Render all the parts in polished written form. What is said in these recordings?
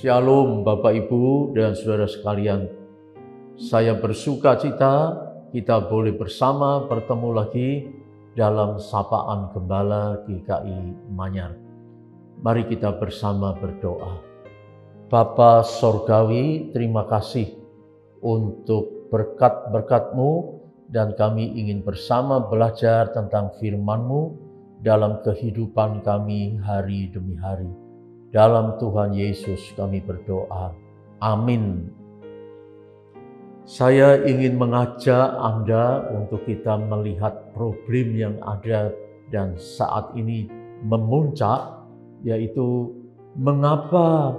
Shalom Bapak Ibu dan Saudara sekalian. Saya bersuka cita kita boleh bersama bertemu lagi dalam Sapaan Gembala GKI Manyar. Mari kita bersama berdoa. Bapa Sorgawi, terima kasih untuk berkat-berkat-Mu dan kami ingin bersama belajar tentang firman-Mu dalam kehidupan kami hari demi hari. Dalam Tuhan Yesus kami berdoa. Amin. Saya ingin mengajak Anda untuk kita melihat problem yang ada dan saat ini memuncak, yaitu mengapa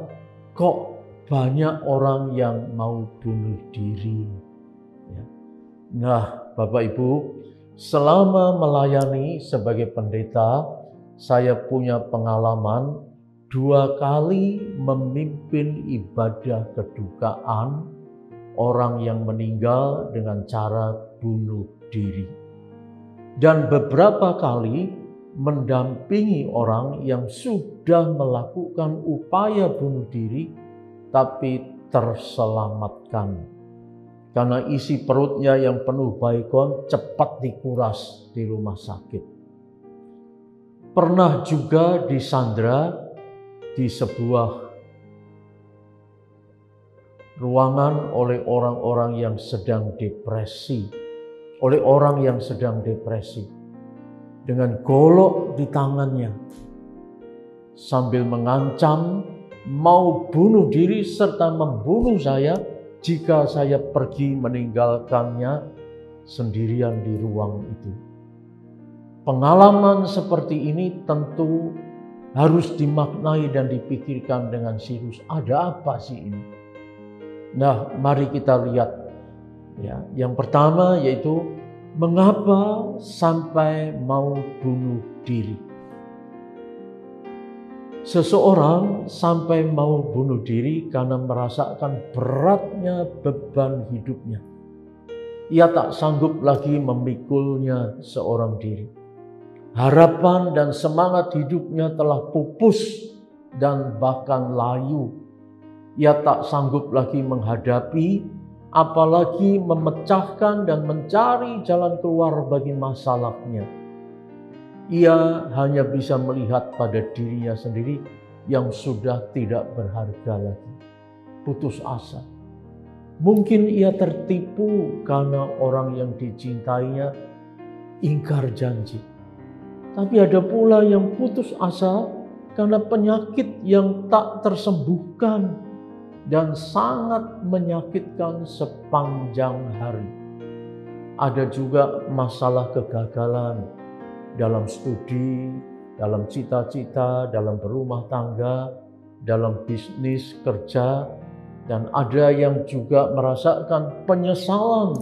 kok banyak orang yang mau bunuh diri. Nah, Bapak Ibu, selama melayani sebagai pendeta, saya punya pengalaman 2 kali memimpin ibadah kedukaan orang yang meninggal dengan cara bunuh diri. Dan beberapa kali mendampingi orang yang sudah melakukan upaya bunuh diri tapi terselamatkan. Karena isi perutnya yang penuh baygon cepat dikuras di rumah sakit. Pernah juga disandra di sebuah ruangan oleh orang-orang yang sedang depresi, dengan golok di tangannya, sambil mengancam mau bunuh diri serta membunuh saya jika saya pergi meninggalkannya sendirian di ruang itu. Pengalaman seperti ini tentu harus dimaknai dan dipikirkan dengan serius. Ada apa sih ini? Nah, mari kita lihat. Yang pertama yaitu mengapa sampai mau bunuh diri. Seseorang sampai mau bunuh diri karena merasakan beratnya beban hidupnya. Ia tak sanggup lagi memikulnya seorang diri. Harapan dan semangat hidupnya telah pupus dan bahkan layu. Ia tak sanggup lagi menghadapi, apalagi memecahkan dan mencari jalan keluar bagi masalahnya. Ia hanya bisa melihat pada dirinya sendiri yang sudah tidak berharga lagi. Putus asa. Mungkin ia tertipu karena orang yang dicintainya ingkar janji. Tapi ada pula yang putus asa karena penyakit yang tak tersembuhkan dan sangat menyakitkan sepanjang hari. Ada juga masalah kegagalan dalam studi, dalam cita-cita, dalam berumah tangga, dalam bisnis, kerja, dan ada yang juga merasakan penyesalan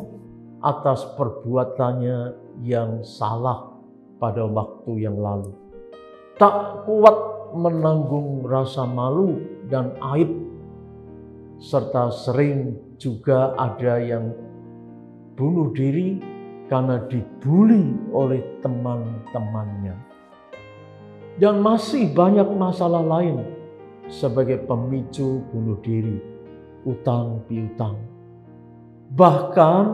atas perbuatannya yang salah pada waktu yang lalu. Tak kuat menanggung rasa malu dan aib, serta sering juga ada yang bunuh diri karena dibuli oleh teman-temannya. Dan masih banyak masalah lain sebagai pemicu bunuh diri, utang piutang. Bahkan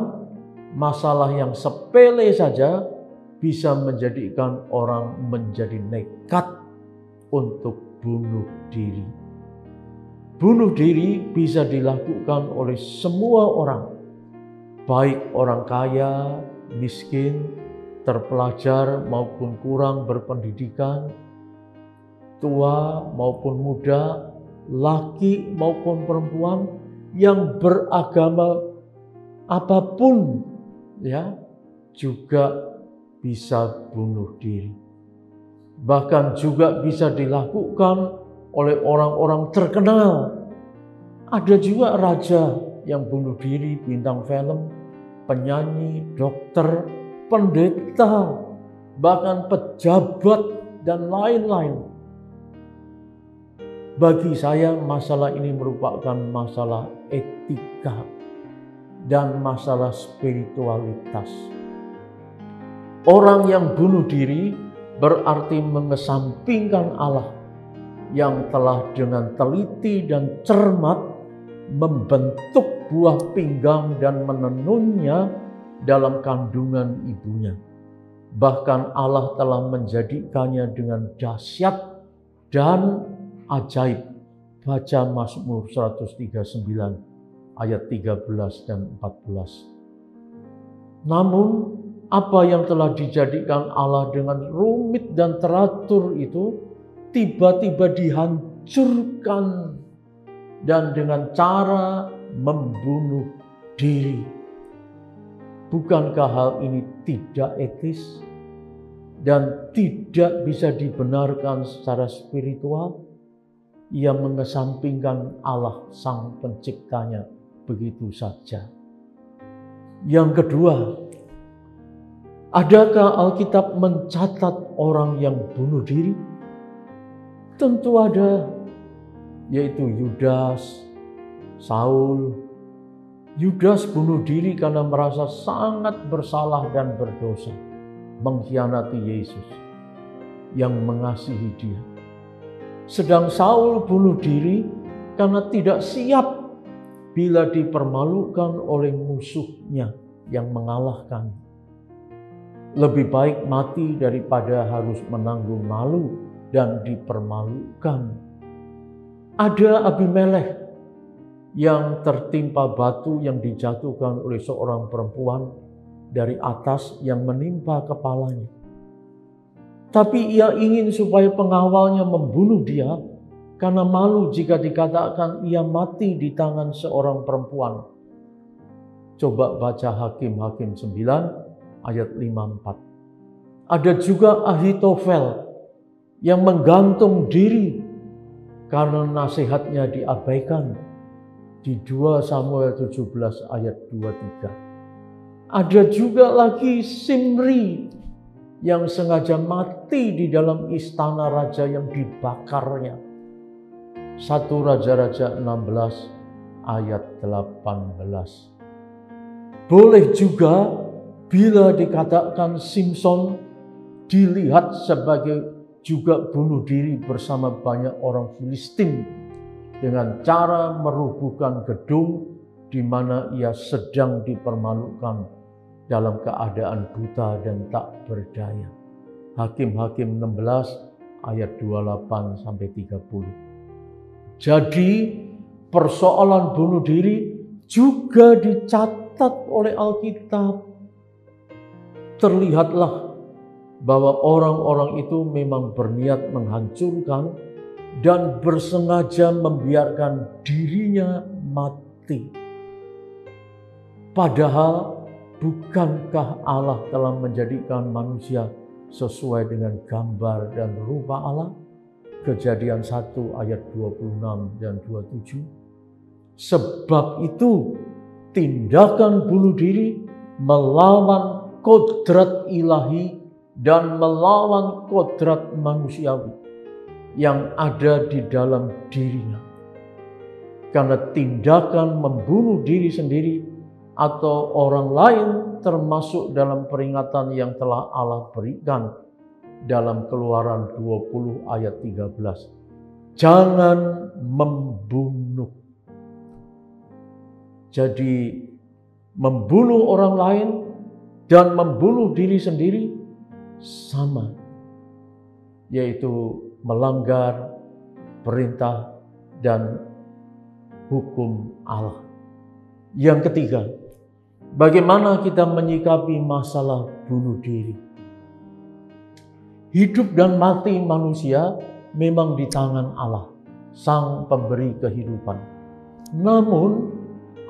masalah yang sepele saja bisa menjadikan orang menjadi nekat untuk bunuh diri. Bunuh diri bisa dilakukan oleh semua orang, baik orang kaya, miskin, terpelajar maupun kurang berpendidikan, tua maupun muda, laki maupun perempuan, yang beragama apapun, juga bisa bunuh diri. Bahkan juga bisa dilakukan oleh orang-orang terkenal. Ada juga raja yang bunuh diri, bintang film, penyanyi, dokter, pendeta, bahkan pejabat dan lain-lain. Bagi saya masalah ini merupakan masalah etika dan masalah spiritualitas. Orang yang bunuh diri berarti mengesampingkan Allah yang telah dengan teliti dan cermat membentuk buah pinggang dan menenunnya dalam kandungan ibunya. Bahkan Allah telah menjadikannya dengan dahsyat dan ajaib. Baca Mazmur 139 ayat 13 dan 14. Namun apa yang telah dijadikan Allah dengan rumit dan teratur itu tiba-tiba dihancurkan dan dengan cara membunuh diri. Bukankah hal ini tidak etis dan tidak bisa dibenarkan secara spiritual? Ia mengesampingkan Allah Sang Penciptanya begitu saja. Yang kedua, adakah Alkitab mencatat orang yang bunuh diri? Tentu ada, yaitu Yudas, Saul. Yudas bunuh diri karena merasa sangat bersalah dan berdosa, mengkhianati Yesus yang mengasihi dia. Sedang Saul bunuh diri karena tidak siap bila dipermalukan oleh musuhnya yang mengalahkan. Lebih baik mati daripada harus menanggung malu dan dipermalukan. Ada Abimelekh yang tertimpa batu yang dijatuhkan oleh seorang perempuan dari atas yang menimpa kepalanya. Tapi ia ingin supaya pengawalnya membunuh dia karena malu jika dikatakan ia mati di tangan seorang perempuan. Coba baca Hakim-Hakim 9 ayat 54. Ada juga Ahitofel yang menggantung diri karena nasihatnya diabaikan di 2 Samuel 17 ayat 23. Ada juga lagi Simri yang sengaja mati di dalam istana raja yang dibakarnya. 1 Raja-Raja 16 ayat 18. Boleh juga bila dikatakan Simson dilihat sebagai juga bunuh diri bersama banyak orang Filistin dengan cara merubuhkan gedung di mana ia sedang dipermalukan dalam keadaan buta dan tak berdaya. Hakim-Hakim 16 ayat 28 sampai 30. Jadi persoalan bunuh diri juga dicatat oleh Alkitab. Terlihatlah bahwa orang-orang itu memang berniat menghancurkan dan bersengaja membiarkan dirinya mati. Padahal bukankah Allah telah menjadikan manusia sesuai dengan gambar dan rupa Allah? Kejadian 1 ayat 26 dan 27. Sebab itu tindakan bunuh diri melawan kodrat ilahi dan melawan kodrat manusiawi yang ada di dalam dirinya. Karena tindakan membunuh diri sendiri atau orang lain termasuk dalam peringatan yang telah Allah berikan dalam Keluaran 20 ayat 13. Jangan membunuh. Jadi membunuh orang lain dan membunuh diri sendiri sama, yaitu melanggar perintah dan hukum Allah. Yang ketiga, bagaimana kita menyikapi masalah bunuh diri? Hidup dan mati manusia memang di tangan Allah, Sang Pemberi kehidupan. Namun,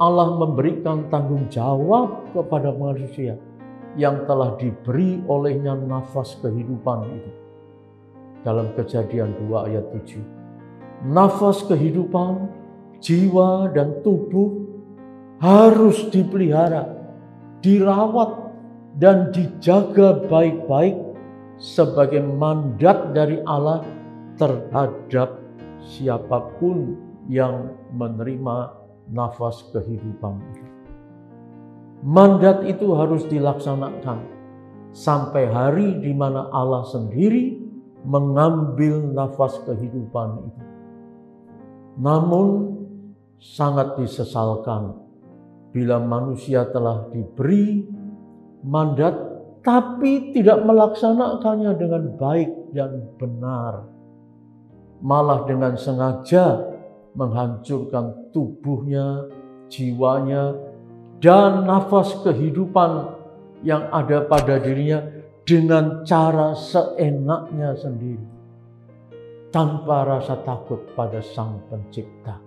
Allah memberikan tanggung jawab kepada manusia yang telah diberi olehnya nafas kehidupan itu. Dalam Kejadian 2 ayat 7. Nafas kehidupan, jiwa dan tubuh harus dipelihara, dirawat dan dijaga baik-baik sebagai mandat dari Allah terhadap siapapun yang menerima nafas kehidupan itu. Mandat itu harus dilaksanakan sampai hari di mana Allah sendiri mengambil nafas kehidupan itu. Namun sangat disesalkan bila manusia telah diberi mandat tapi tidak melaksanakannya dengan baik dan benar. Malah dengan sengaja menghancurkan tubuhnya, jiwanya, dan nafas kehidupan yang ada pada dirinya dengan cara seenaknya sendiri, tanpa rasa takut pada Sang Pencipta,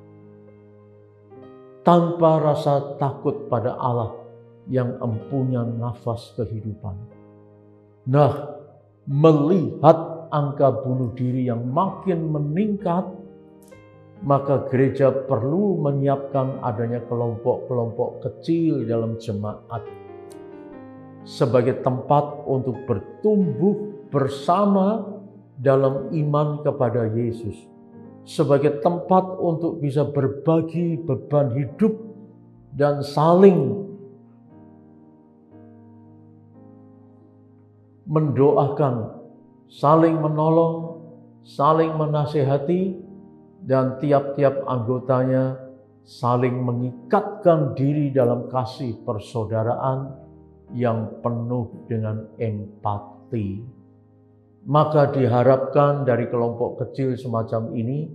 tanpa rasa takut pada Allah yang empunya nafas kehidupan. Nah, melihat angka bunuh diri yang makin meningkat, maka gereja perlu menyiapkan adanya kelompok-kelompok kecil dalam jemaat sebagai tempat untuk bertumbuh bersama dalam iman kepada Yesus, sebagai tempat untuk bisa berbagi beban hidup dan saling mendoakan, saling menolong, saling menasihati, dan tiap-tiap anggotanya saling mengikatkan diri dalam kasih persaudaraan yang penuh dengan empati. Maka diharapkan dari kelompok kecil semacam ini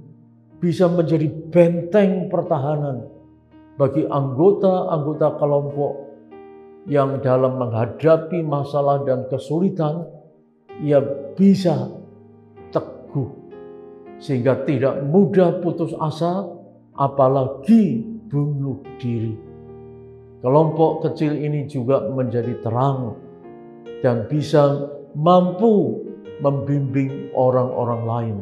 bisa menjadi benteng pertahanan bagi anggota-anggota kelompok yang dalam menghadapi masalah dan kesulitan, ia bisa teguh sehingga tidak mudah putus asa, apalagi bunuh diri. Kelompok kecil ini juga menjadi terang dan bisa mampu membimbing orang-orang lain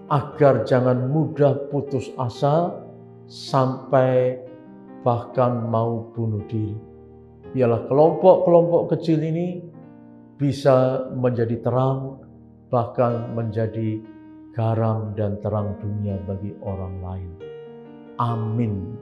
agar jangan mudah putus asa sampai bahkan mau bunuh diri. Biarlah kelompok-kelompok kecil ini bisa menjadi terang, bahkan menjadi garam dan terang dunia bagi orang lain. Amin.